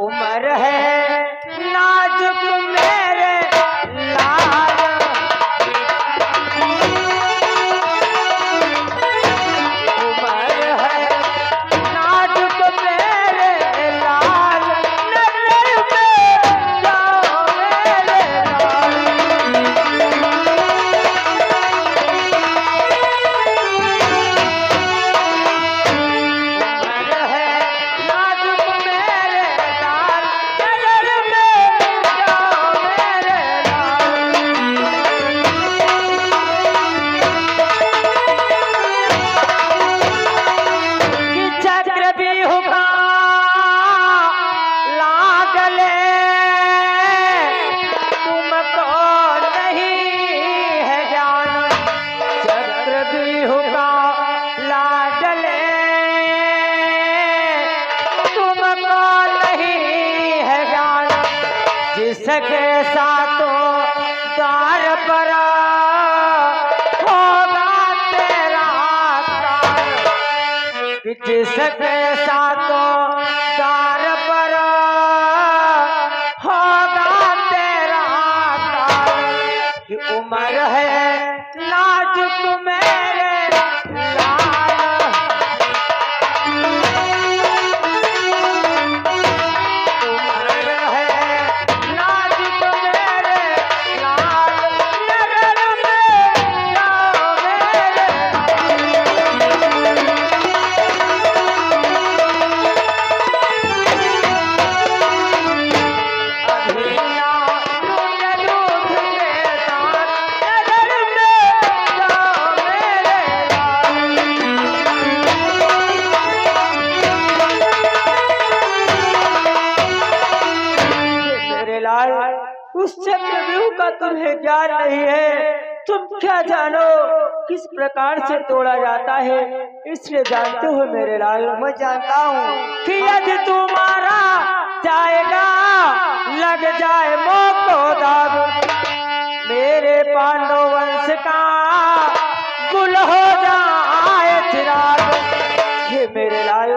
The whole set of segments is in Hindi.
उम्र है नाजुक मेरे लाल, उम्र है नाजुक मेरे लाल, नजर में जाओ मेरे लाल। उम्र है नाजुक मेरे लाल, नजर में जाओ मेरे लाल। कि चक्रव्यूह का लाडले तुमको नहीं है जान, चक्रव्यूह का लाडले तुमको नहीं है जान, जिसके साथों द्वार पर होगा तेरा काल, कि जिसके साथों द्वार पर होगा तेरा काल। कि उम्र है नाजुक मेरे लाल, उम्र है नाजुक मेरे लाल, नजर में जाओ मेरे अभिया तुझे दूध के साथ, नजर में जाओ मेरे मेरे लाल। उस चक्रव्यूह का तुम्हें ज्ञान नहीं है, तुम क्या जानो किस प्रकार से तोड़ा जाता है, इसलिए जानते हो मेरे लाल। मैं जानता हूँ कि यदि तुम्हारा जाएगा लग जाए मोको दाग, मेरे पांडव वंश का गुल हो जाए चिराग। ये मेरे लाल,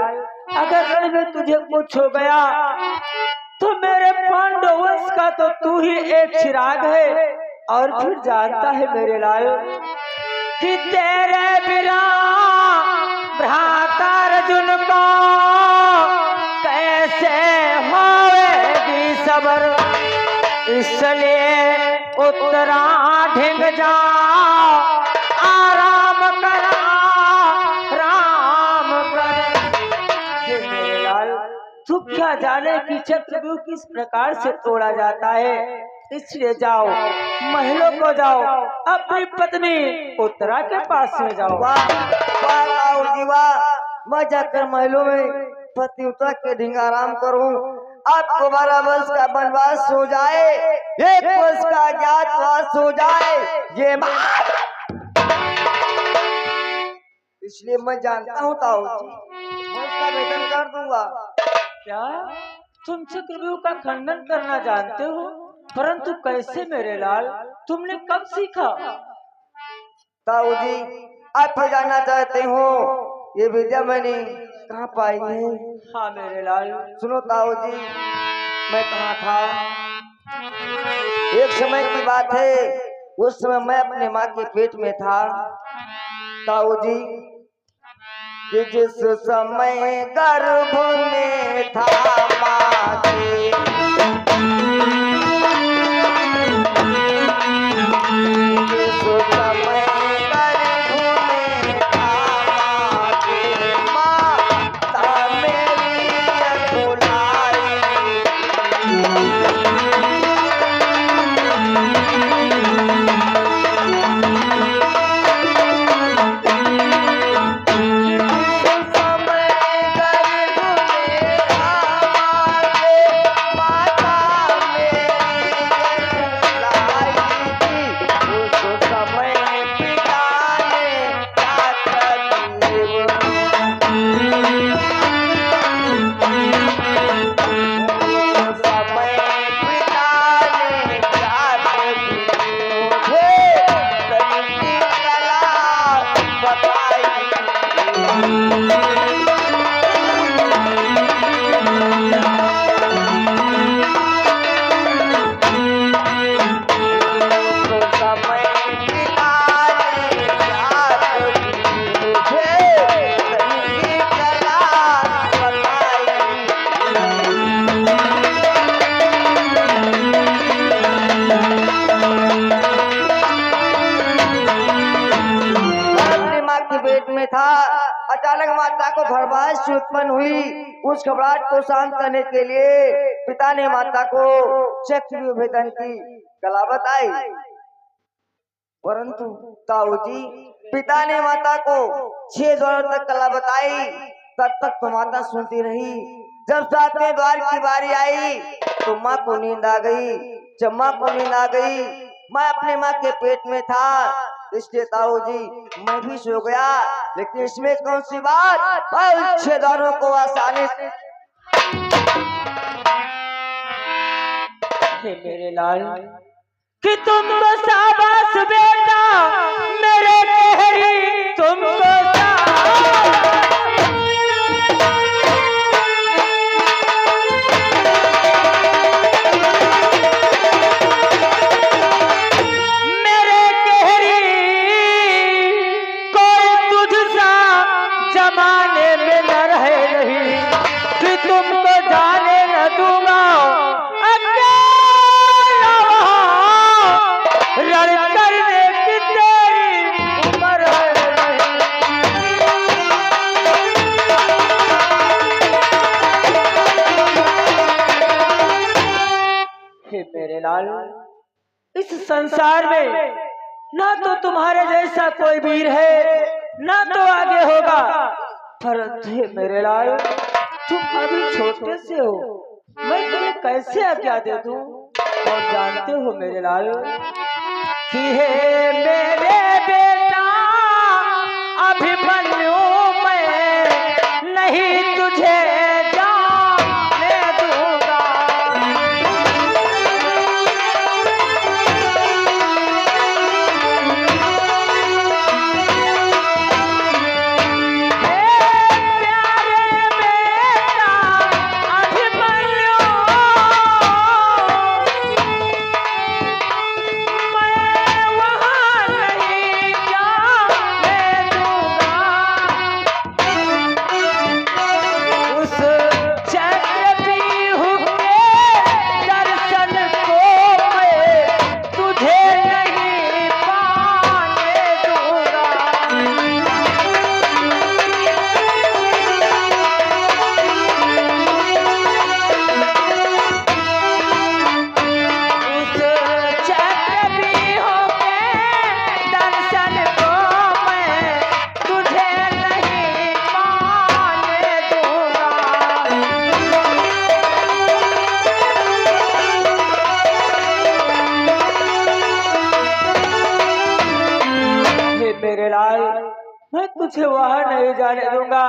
अगर रण में तुझे कुछ हो गया तो मेरे पांडव वंश का तो तू ही एक चिराग है। और फिर जानता है मेरे लाल कि तेरे बिना भ्राता अर्जुन को कैसे होएगी सबर, इसलिए उत्तरा ढिंग जा आराम कर, आराम कर। ये मेरे लाल, तू क्या जाने कि चक्रव्यूह किस प्रकार से तोड़ा जाता है, इसलिए जाओ महलों को जाओ, अपनी पत्नी उत्तरा के पास में जाओ। वाह वाह राहुल जी वाह, मैं जाकर महलों में पति उत्तरा के ढींग आराम करूं, आपको 12 वर्ष का वनवास हो जाए, 1 वर्ष का अज्ञातवास हो जाए, ये इसलिए मैं जानता हूँ ताऊ जी, मैं उसका वेतन कर दूंगा। क्या तुम चक्रव्यूह का खंडन करना जानते हो, परंतु कैसे मेरे लाल, तुमने कब सीखा? ताऊ जी आप ये जानना चाहते हो ये विद्या मैंने कहाँ पाई है? हाँ मेरे लाल। सुनो ताऊ जी, मैं कहाँ था, एक समय की बात है, उस समय मैं अपने माँ के पेट में था ताऊ जी, कि जिस समय गर्भ में था माँ के, जिस समय गर्भ में था माँ के, माता मेरी बुलाई, जिस समय गर्भ में था माँ के, अचानक माता को घबराहट सी उत्पन्न हुई। उस घबराहट को शांत करने के लिए पिता ने माता को चक्रव्यूह भेदन की कला बताई। परंतु ताऊ जी, पिता ने माता को 6 द्वारों तक कला बताई, तब तक तो माता सुनती रही। जब 7वें द्वार की बारी आई तो माँ को नींद आ गई। जब माँ को नींद आ गई, मैं अपने माँ के पेट में था, इसलिए ताऊ जी मैं भी सो गया। लेकिन इसमें कौन सी बात, मैं उन 6 द्वारों को आसानी से मेरे लाल कि तुम तो शाबाश बेटा मेरे कहरी, तुमको मेरे कहरी, कोई तुझसा जमाने में न रहे नहीं, कि तुमको जाने न दूंगा मेरे लाल। इस संसार में ना तो तुम्हारे जैसा कोई वीर है, ना तो आगे होगा, परंतु मेरे लाल तुम अभी छोटे से हो, मैं तुम्हें कैसे आज्ञा दे दूं। और जानते हो मेरे लाल कि हे मेरे बेटा अभिमन्यु, मैं नहीं तुझे जाने दूंगा। मेरे लाल मैं तुझे वहां नहीं जाने दूंगा,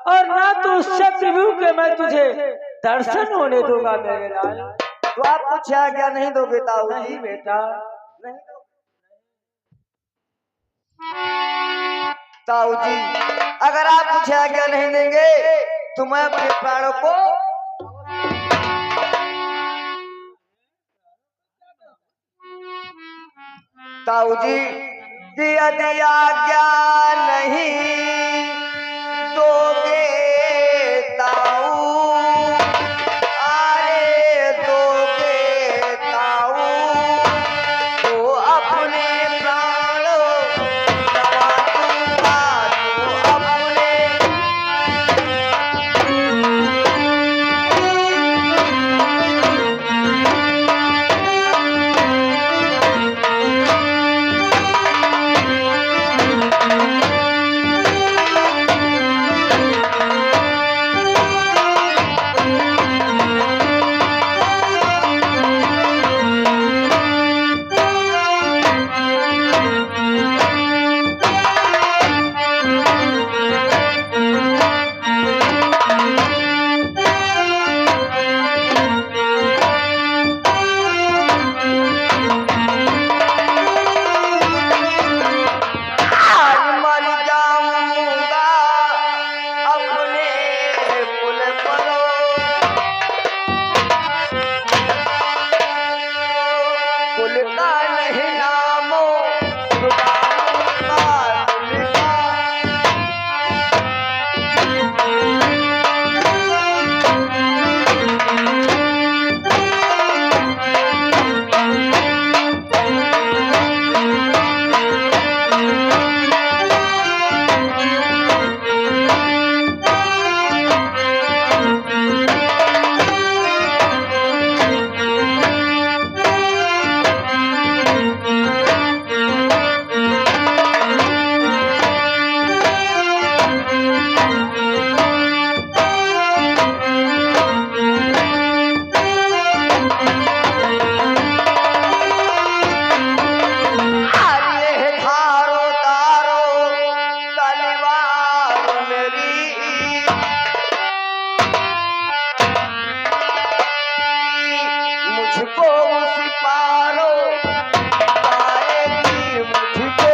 और ना तो उस चक्रव्यूह के मैं तुझे दर्शन होने दूंगा मेरे लाल। तो आप कुछ आज्ञा नहीं दोगे ताऊ जी? नहीं बेटा नहीं ताऊ जी, अगर आप कुछ आज्ञा नहीं देंगे तो मैं अपने प्राणों को ताऊ जी यदि आज्ञा नहीं दोगे ताऊ, अरे दोगे ताऊ, तो अपने प्राणों गवा दूंगा, तो अपने मुझको उसी पारो पाएगी मुझको।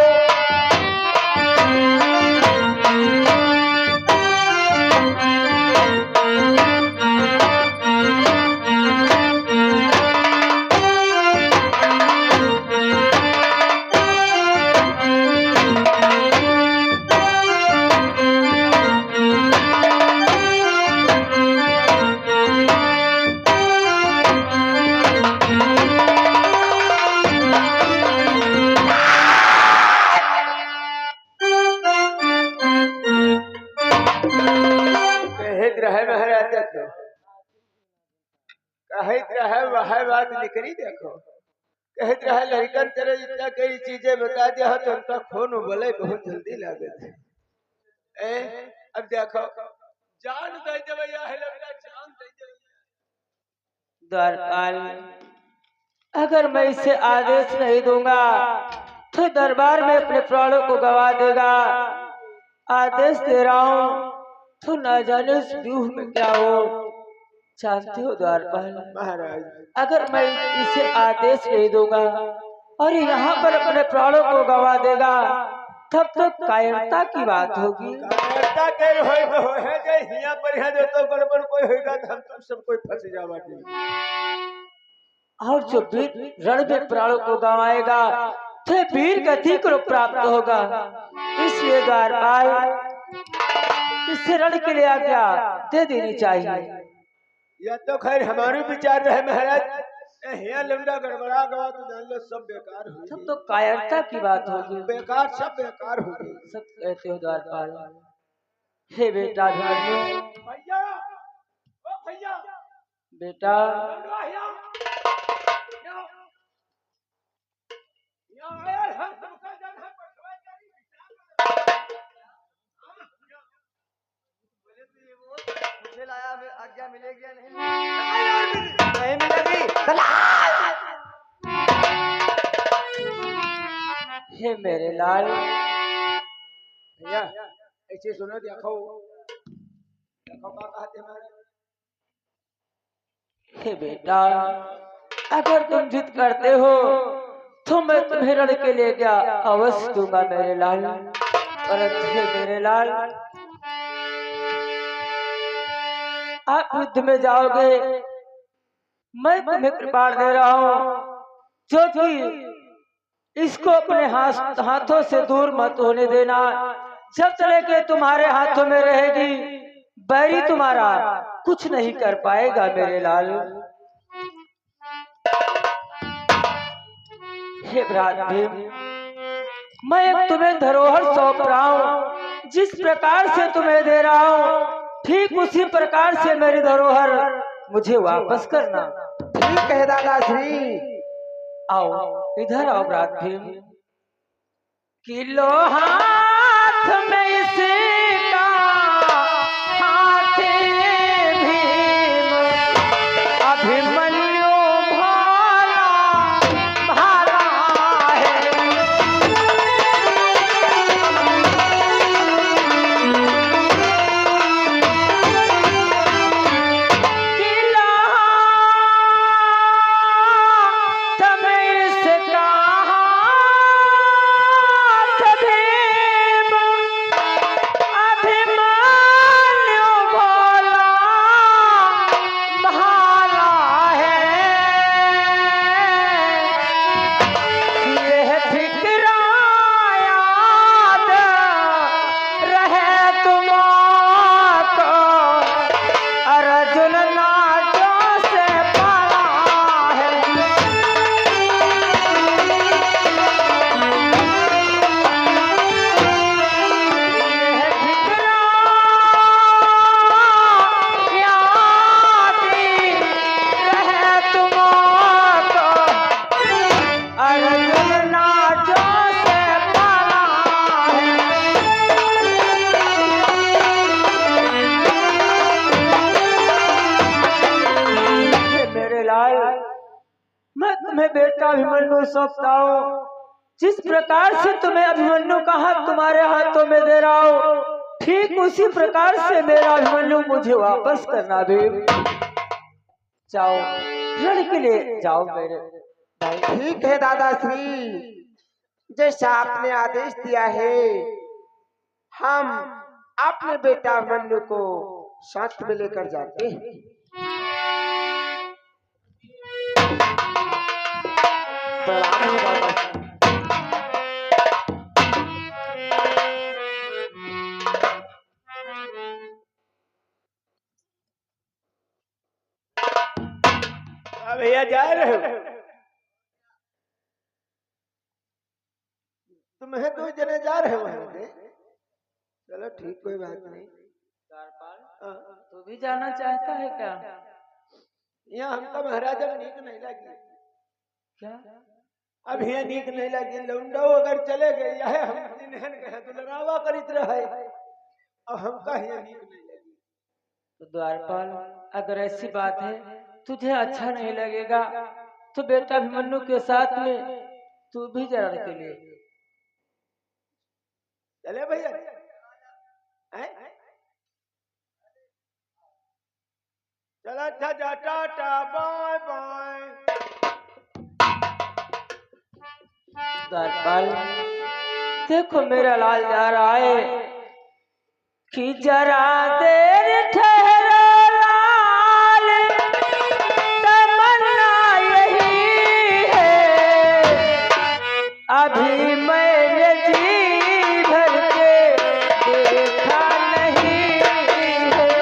कहित रहे महाराज देखो, कहित रहे वह बात निकली देखो, कहित रहे लड़कन तेरे जितना कई चीजें बता दिया हो तो उनका खून उबले बहुत जल्दी लागे थे। अब देखो जान दे दे भैया है लगता जान दे दे। द्वारपाल, अगर मैं इसे आदेश नहीं दूंगा तो दरबार में अपने प्राणों को गवा देगा। आदेश दे रहा हूँ तो न जाने उस व्यूह में क्या हो। जानते हो द्वारपाल, महाराज अगर मैं इसे आदेश नहीं दूंगा और यहाँ पर अपने प्राणों को गवा देगा तब तो कायरता की बात होगी। कायरता कर होए तो है जे हिया पर है जो तो गड़बड़ कोई होगा तो हम तो सब कोई फंस जावागे। और जो वीर रण में प्राणों को गवाएगा तो वीर गति को प्राप्त होगा। इसलिए द्वारपाल, इसे रण के लिए आज्ञा दे देनी चाहिए। या तो खैर हमारे विचार रहे महाराज, हिया लंबा गड़बड़ा गवा तो जान लो सब बेकार हो सब तो कायरता की बात होगी। बेकार सब बेकार हो गई। सब कहते हो द्वारपाल। हे बेटा अभिमन्यु, भैया ओ भैया बेटा मुझे लाया आज्ञा मिलेगी या नहीं मिलेगी? हे मेरे लाल, भैया ऐसे सुनो देखो देखो क्या कहते हैं। हे बेटा, अगर तुम जिद करते हो तो मैं तुम्हें रण के लिए क्या अवश्य दूंगा मेरे लाल। परंतु हे मेरे लाल, आप युद्ध में जाओगे, मैं तुम्हें कृपाण दे रहा हूँ जो कि इसको अपने हाथों से दूर मत होने देना। जब तक के तुम्हारे हाथों में रहेगी बैरी तुम्हारा कुछ नहीं कर पाएगा मेरे लाल। हे भ्रात भीम, मैं एक तुम्हें धरोहर सौंप रहा हूँ। जिस प्रकार से तुम्हें दे रहा हूँ ठीक उसी प्रकार से मेरी धरोहर मुझे वापस करना। ठीक है दादाश्री। आओ इधर आओ भ्रात भीम। किलो हाथ में इसका हाथे भीम, अभिमन्यु भाला भाला है। किलो हाथ में इसका हाथ भीम, अभिमन्यु भोला भाला है। यह फिक्रा याद रहे तुमको, अर्जुन नाजों से पाला है। यह फिक्रा याद रहे तुमको, अर्जुन नाजों से पाला है। हे मेरे लाल, मैं तुम्हें बेटा अभिमन्यु सौंपता हूँ। जिस प्रकार से तुम्हें अभिमन्यु का हाथ तुम्हारे हाथों में दे रहा हूँ ठीक उसी प्रकार से मेरा अभिमन्यु मुझे वापस करना भी। जाओ रण के लिए जाओ मेरे भाई। ठीक है दादाश्री, जैसा आपने आदेश दिया है हम अपने बेटा मन्नू को साथ में लेकर जाते हैं। प्रणाम है दादाश्री। भैया जा रहे हो? तुम्हें 2 जने जा रहे हो वहाँ से? चलो ठीक, कोई बात नहीं। हाँ। तू भी जाना चाहता है क्या? यहाँ हमको महाराजा नीक नहीं लगी। क्या? अब यहाँ नीक नहीं लगी। लौंडो अगर चले गए है हम निहन गए तो लड़ावा करित रहे, अब हमका यहाँ नीक नहीं लगी। तो द्वारपाल, अगर ऐसी बात है तुझे अच्छा नहीं लगेगा तो बेटा अभिमन्यु के साथ में तू भी जा रण के लिए। चले भैया? चला अच्छा जा, टाटा बाय बाय। द्वारपाल, देखो मेरा लाल जा रहा है कि जरा देर ठहरो लाल, तमन्ना यही है अभी मैंने जी भर के देखा नहीं है।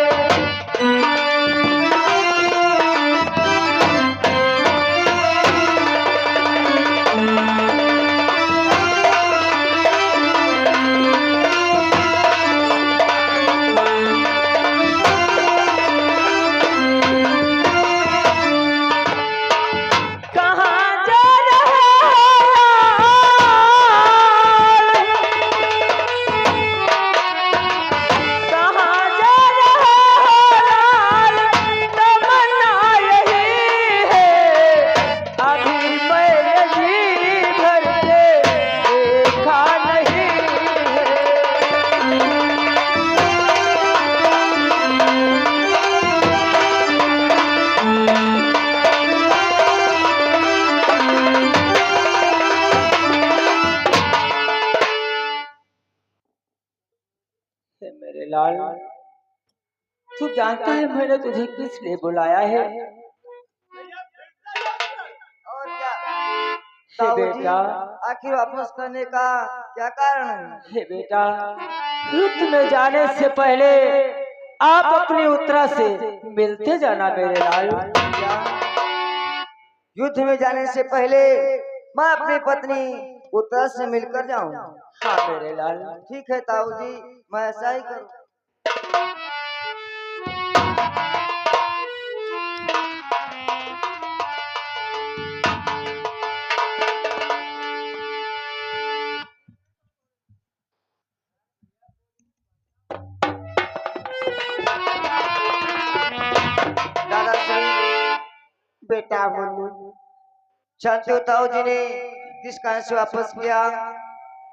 मेरे लाल, तू जानता है मैंने तुझे किस लिए बुलाया है? और क्या हे ताऊ जी, बेटा, आखिर वापस करने का क्या कारण है? हे बेटा, युद्ध में जाने से पहले आप अपनी उत्तरा से मिलते जाना मेरे लाल। क्या युद्ध में जाने से पहले मैं अपनी पत्नी उत्तरा से मिलकर जाऊं? हाँ मेरे लाल। ठीक है ताऊ जी, मैं ऐसा ही करूं। दादाश्री, बेटा मन्नू, जानते हो ताऊ जी ने किस कारण से वापस किया?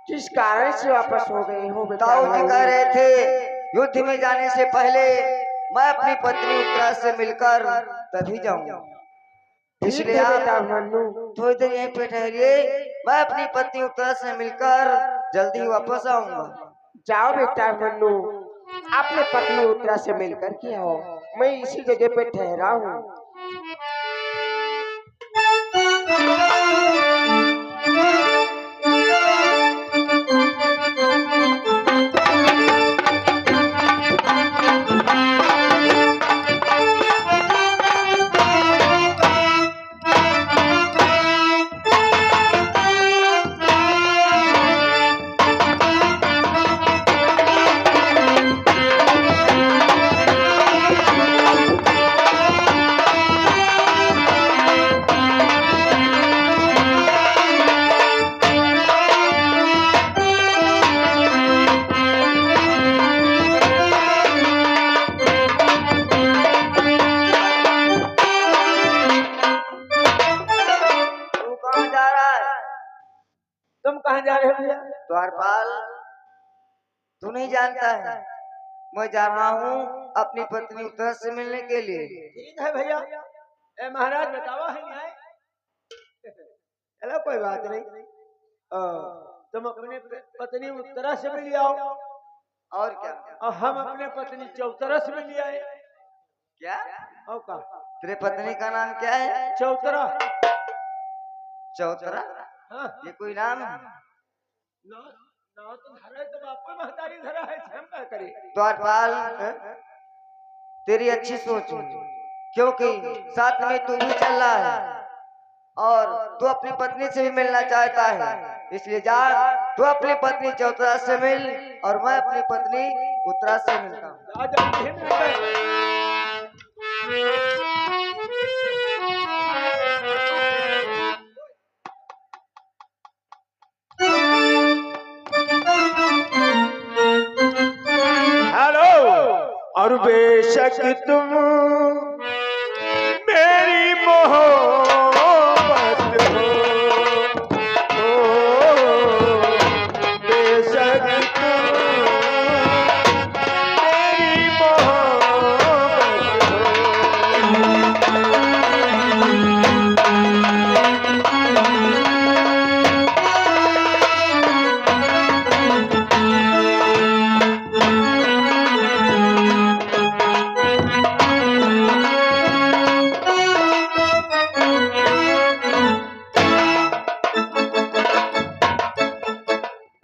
किस कारण से वापस हो गए हो बेटा? ताऊ जी कह रहे थे युद्ध में जाने से पहले मैं अपनी पत्नी उत्तरा से मिलकर तभी जाऊंगा, इसलिए ठीक है बेटा आप मन्नू। थोड़ी देर यहीं पे ठहरिए, मैं अपनी पत्नी उत्तरा से मिलकर जल्दी वापस आऊंगा। जाओ बेटा मन्नू, अपने पत्नी उत्तरा से मिलकर के आओ, मैं इसी जगह पे ठहरा हूँ। कहाँ जा रहे हो भैया? द्वारपाल, तू नहीं जानता है मैं जा रहा हूँ अपनी पत्नी उत्तरा से मिलने के लिए। ठीक है भैया, ए महाराज बतावा है न्याय। चलो कोई बात नहीं, तुम अपने पत्नी उत्तरा से मिल आओ और क्या? और हम अपने पत्नी चौतरा से मिल आए। क्या? और का तेरे पत्नी का नाम क्या है? चौतरा। चौतरा? हाँ ये कोई नाम? ना ना तो धरा है, तो बापू महतारी धरा है, हम क्या करें। द्वारपाल, तेरी अच्छी सोच है, क्योंकि साथ में तू भी चल रहा है और तू अपनी पत्नी से भी मिलना चाहता है, इसलिए जा तू अपनी पत्नी चौतरा से मिल और मैं अपनी पत्नी उत्तरा से मिलता हूँ। आज हम भी मिलकर हेलो। और बेशक तुम